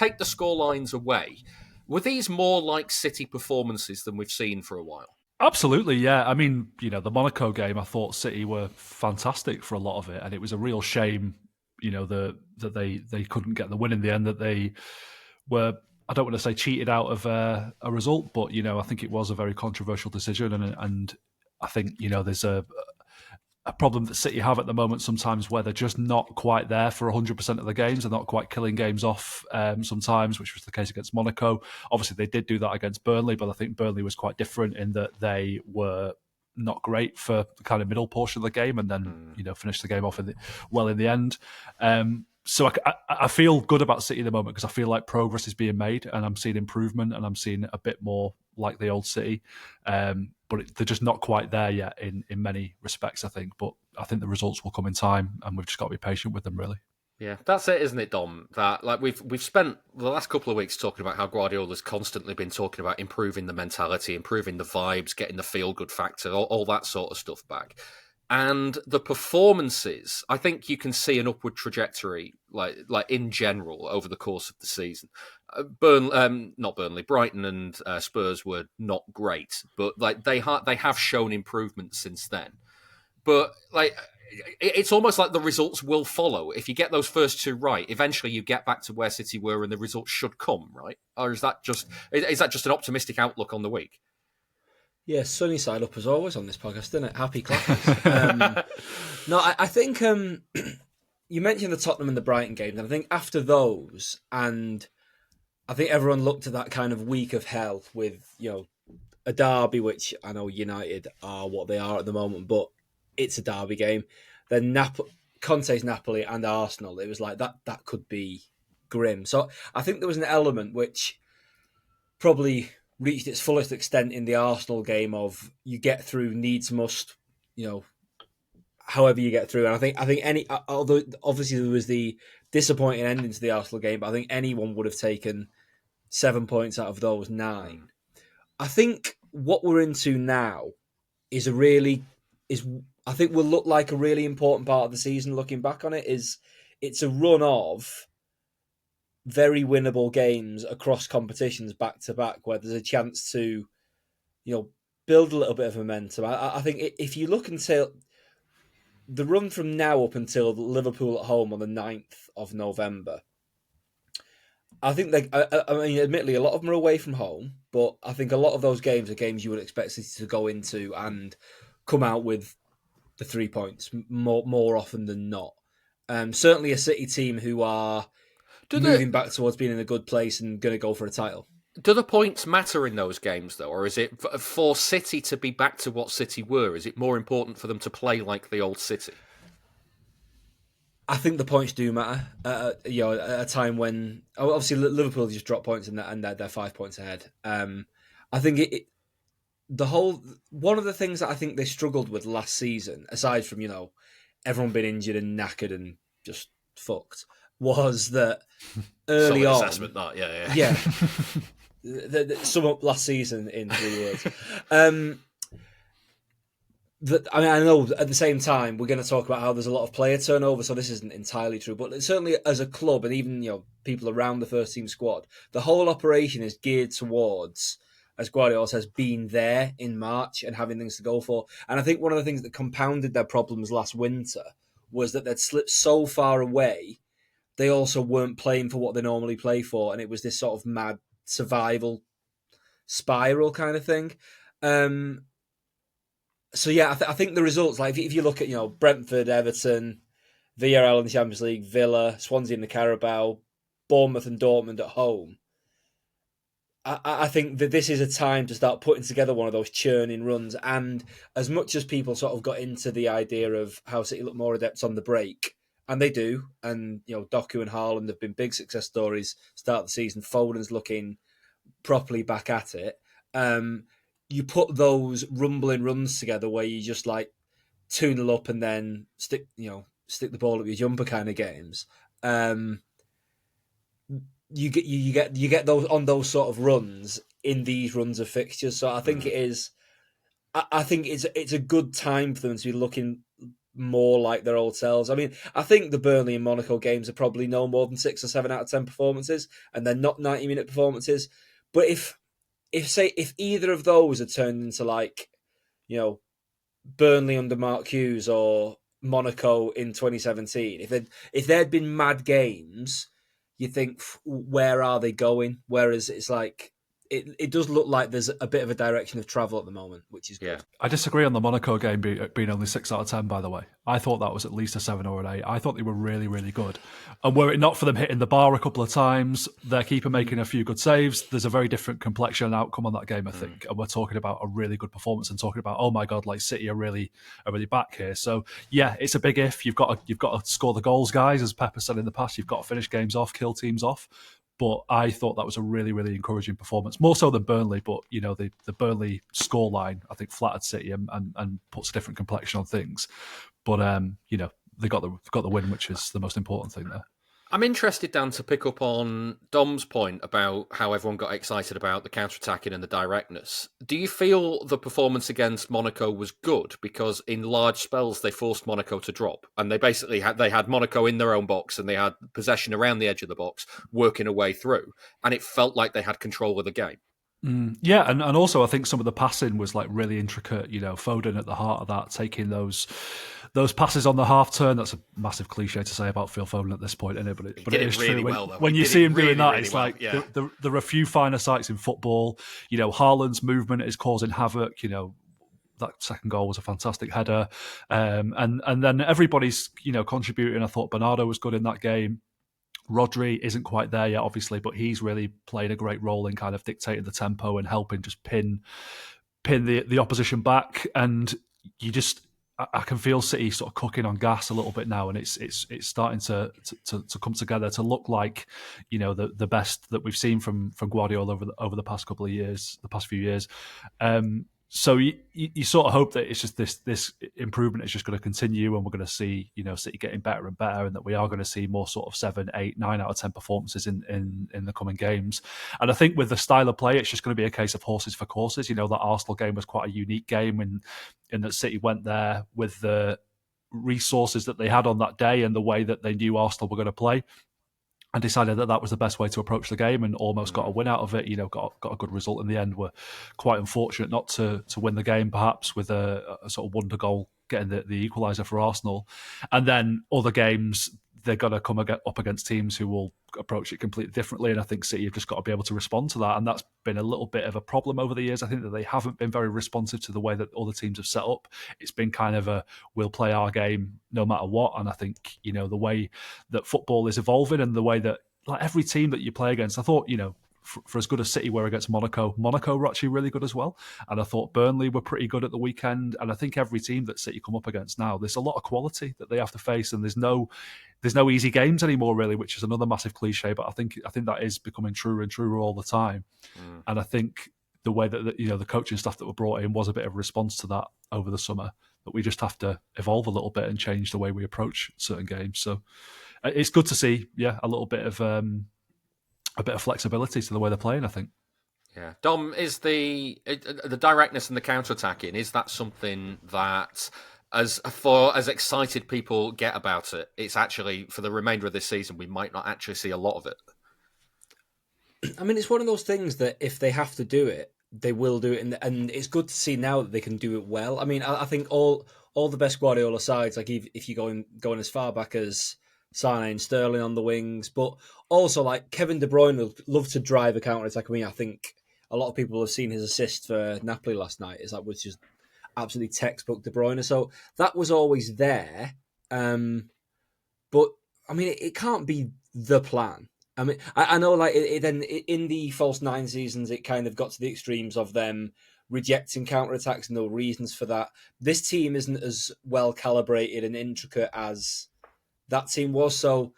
take the scorelines away, were these more like City performances than we've seen for a while? Absolutely, yeah. I mean, the Monaco game, I thought City were fantastic for a lot of it, and it was a real shame, that they couldn't get the win in the end, that they were, I don't want to say cheated out of a result, but, I think it was a very controversial decision, and I think, there's a problem that City have at the moment sometimes where they're just not quite there for 100% of the games. They're not quite killing games off sometimes, which was the case against Monaco. Obviously, they did do that against Burnley, but I think Burnley was quite different in that they were not great for the kind of middle portion of the game and then, finished the game off in the end. So I feel good about City at the moment because I feel like progress is being made and I'm seeing improvement and I'm seeing a bit more like the old City. But they're just not quite there yet in many respects, I think. But I think the results will come in time and we've just got to be patient with them, really. Yeah, that's it, isn't it, Dom? That we've spent the last couple of weeks talking about how Guardiola's constantly been talking about improving the mentality, improving the vibes, getting the feel-good factor, all that sort of stuff back. And the performances, I think you can see an upward trajectory, like in general, over the course of the season. Not Burnley, Brighton and Spurs were not great, but they have shown improvement since then. But it's almost like the results will follow. If you get those first two right, eventually you get back to where City were, and the results should come, right? Or is that just an optimistic outlook on the week? Yeah, sunny side up as always on this podcast, isn't it? Happy clappers. No, I think you mentioned the Tottenham and the Brighton games, and I think after those, and I think everyone looked at that kind of week of hell with, a derby, which I know United are what they are at the moment, but it's a derby game. Then Conte's Napoli and Arsenal, it was like that could be grim. So I think there was an element which probably reached its fullest extent in the Arsenal game of you get through, needs must, however you get through. And I think although obviously there was the disappointing ending to the Arsenal game, but I think anyone would have taken 7 points out of those 9. I think what we're into now is I think will look like a really important part of the season looking back on it. It's a run of very winnable games across competitions back to back where there's a chance to, build a little bit of momentum. I think if you look until the run from now up until Liverpool at home on the 9th of November, I think admittedly, a lot of them are away from home, but I think a lot of those games are games you would expect City to go into and come out with the 3 points more often than not. Certainly a City team who are moving back towards being in a good place and going to go for a title. Do the points matter in those games, though? Or is it for City to be back to what City were? Is it more important for them to play like the old City? I think the points do matter. At a time when obviously Liverpool just dropped points and they're 5 points ahead. I think one of the things that I think they struggled with last season, aside from everyone being injured and knackered and just fucked, was that early on. Assessment, that yeah. Sum up last season in 3 words. I know at the same time we're going to talk about how there's a lot of player turnover, so this isn't entirely true. But certainly as a club and even people around the first team squad, the whole operation is geared towards, as Guardiola says, being there in March and having things to go for. And I think one of the things that compounded their problems last winter was that they'd slipped so far away. They also weren't playing for what they normally play for, and it was this sort of mad survival spiral kind of thing. So yeah, I think the results, like if you look at Brentford, Everton, Villarreal in the Champions League, Villa, Swansea in the Carabao, Bournemouth and Dortmund at home, I think that this is a time to start putting together one of those churning runs. And as much as people sort of got into the idea of how City look more adept on the break, and they do, and Doku and Haaland have been big success stories start of the season. Foden's looking properly back at it. You put those rumbling runs together where you just like 2-0 up and then stick the ball up your jumper kind of games. You get those on those sort of runs in these runs of fixtures. So I think it is. I think it's a good time for them to be looking more like their old selves. I mean, I think the Burnley and Monaco games are probably no more than 6 or 7 out of 10 performances, and they're not 90-minute performances. But if either of those are turned into like, you know, Burnley under Mark Hughes or Monaco in 2017, if there'd been mad games, you think, where are they going? Whereas it's like, it does look like there's a bit of a direction of travel at the moment, which is good. Yeah. I disagree on the Monaco game being only 6 out of 10, by the way. I thought that was at least a 7 or an 8. I thought they were really, really good. And were it not for them hitting the bar a couple of times, their keeper making a few good saves, there's a very different complexion and outcome on that game, I think. And we're talking about a really good performance and talking about, oh my God, like City are really back here. So yeah, it's a big if. You've got to score the goals, guys, as Pepper said in the past. You've got to finish games off, kill teams off. But I thought that was a really, really encouraging performance, more so than Burnley. But you know, the Burnley scoreline, I think, flattered City and puts a different complexion on things. But you know, they got the win, which is the most important thing there. I'm interested, Dan, to pick up on Dom's point about how everyone got excited about the counter-attacking and the directness. Do you feel the performance against Monaco was good? Because in large spells, they forced Monaco to drop. And they basically had Monaco in their own box and they had possession around the edge of the box, working a way through. And it felt like they had control of the game. Yeah, and also I think some of the passing was like really intricate. You know, Foden at the heart of that, taking those passes on the half turn. That's a massive cliche to say about Phil Foden at this point, isn't it? But it is really true. Well, when you see him really, doing that, really it's well. like Yeah. there are a few finer sights in football. You know, Haaland's movement is causing havoc. You know, that second goal was a fantastic header, and then everybody's contributing. I thought Bernardo was good in that game. Rodri isn't quite there yet, obviously, but he's really played a great role in kind of dictating the tempo and helping just pin the opposition back. And I can feel City sort of cooking on gas a little bit now, and it's starting to come together to look like the best that we've seen from Guardiola over the past couple of years, the past few years. So you sort of hope that it's just this improvement is just going to continue, and we're going to see City getting better and better, and that we are going to see more sort of 7, 8, 9 out of 10 performances in the coming games. And I think with the style of play, it's just going to be a case of horses for courses. That Arsenal game was quite a unique game, in that City went there with the resources that they had on that day and the way that they knew Arsenal were going to play, and decided that was the best way to approach the game, and almost got a win out of it. Got a good result in the end. We're quite unfortunate not to win the game, perhaps, with a sort of wonder goal getting the equaliser for Arsenal. And then other games, they're going to come up against teams who will approach it completely differently. And I think City have just got to be able to respond to that. And that's been a little bit of a problem over the years. I think that they haven't been very responsive to the way that other teams have set up. It's been kind of we'll play our game no matter what. And I think, the way that football is evolving and the way that like every team that you play against, I thought, for as good as City were against Monaco were actually really good as well. And I thought Burnley were pretty good at the weekend. And I think every team that City come up against now, there's a lot of quality that they have to face, and there's no easy games anymore, really, which is another massive cliche. But I think that is becoming truer and truer all the time. And I think the way that the coaching staff that were brought in was a bit of a response to that over the summer. But we just have to evolve a little bit and change the way we approach certain games. So it's good to see, a little bit of flexibility to the way they're playing, I think. Yeah. Dom, is the directness and the counter-attacking, is that something that, as excited people get about it, it's actually, for the remainder of this season, we might not actually see a lot of it? I mean, it's one of those things that if they have to do it, they will do it. And it's good to see now that they can do it well. I mean, I think all the best Guardiola sides, like if you're going as far back as Sane and Sterling on the wings, but also like Kevin De Bruyne would love to drive a counter-attack. I mean, I think a lot of people have seen his assist for Napoli last night. Was just absolutely textbook De Bruyne. So that was always there. But I mean, it can't be the plan. I mean, I know like then in the false 9 seasons, it kind of got to the extremes of them rejecting counter-attacks and no reasons for that. This team isn't as well calibrated and intricate as that team was. So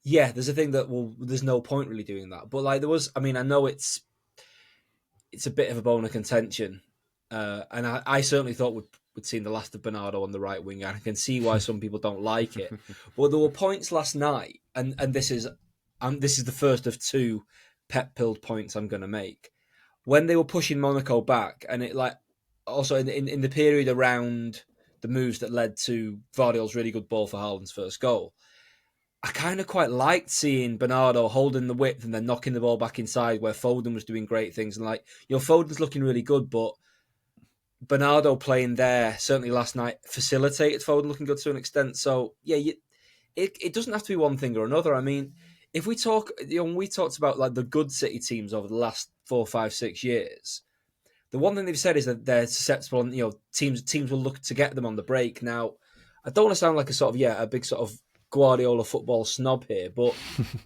yeah, there's a thing that there's no point really doing that. But like there was, I mean, I know it's a bit of a bone of contention, and I certainly thought we'd seen the last of Bernardo on the right wing, and I can see why some people don't like it. But there were points last night, and this is the first of 2 pep-pilled points I'm going to make, when they were pushing Monaco back, and it like also in the period around the moves that led to Vardiol's really good ball for Haaland's first goal. I kind of quite liked seeing Bernardo holding the width and then knocking the ball back inside where Foden was doing great things. And Foden's looking really good, but Bernardo playing there, certainly last night, facilitated Foden looking good to an extent. So, yeah, it doesn't have to be one thing or another. I mean, if we talk, when we talked about like the good City teams over the last 4, 5, 6 years, the one thing they've said is that they're susceptible and, teams will look to get them on the break. Now, I don't want to sound like a big sort of Guardiola football snob here, but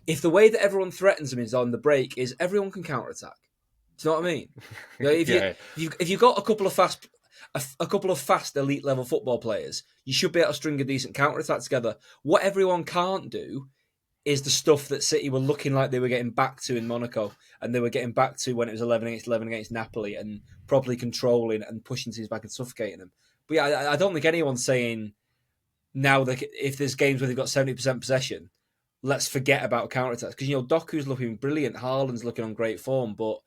if the way that everyone threatens them is on the break is everyone can counter-attack. Do you know what I mean? If you've got a couple of fast elite level football players, you should be able to string a decent counter-attack together. What everyone can't do is the stuff that City were looking like they were getting back to in Monaco, and they were getting back to when it was 11 against 11 against Napoli, and properly controlling and pushing teams back and suffocating them. But yeah, I don't think anyone's saying now that if there's games where they've got 70% possession, let's forget about counter-attacks. Because, Doku's looking brilliant, Haaland's looking on great form, but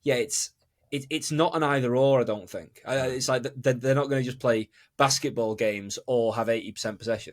yeah, it's not an either-or, I don't think. It's like they're not going to just play basketball games or have 80% possession.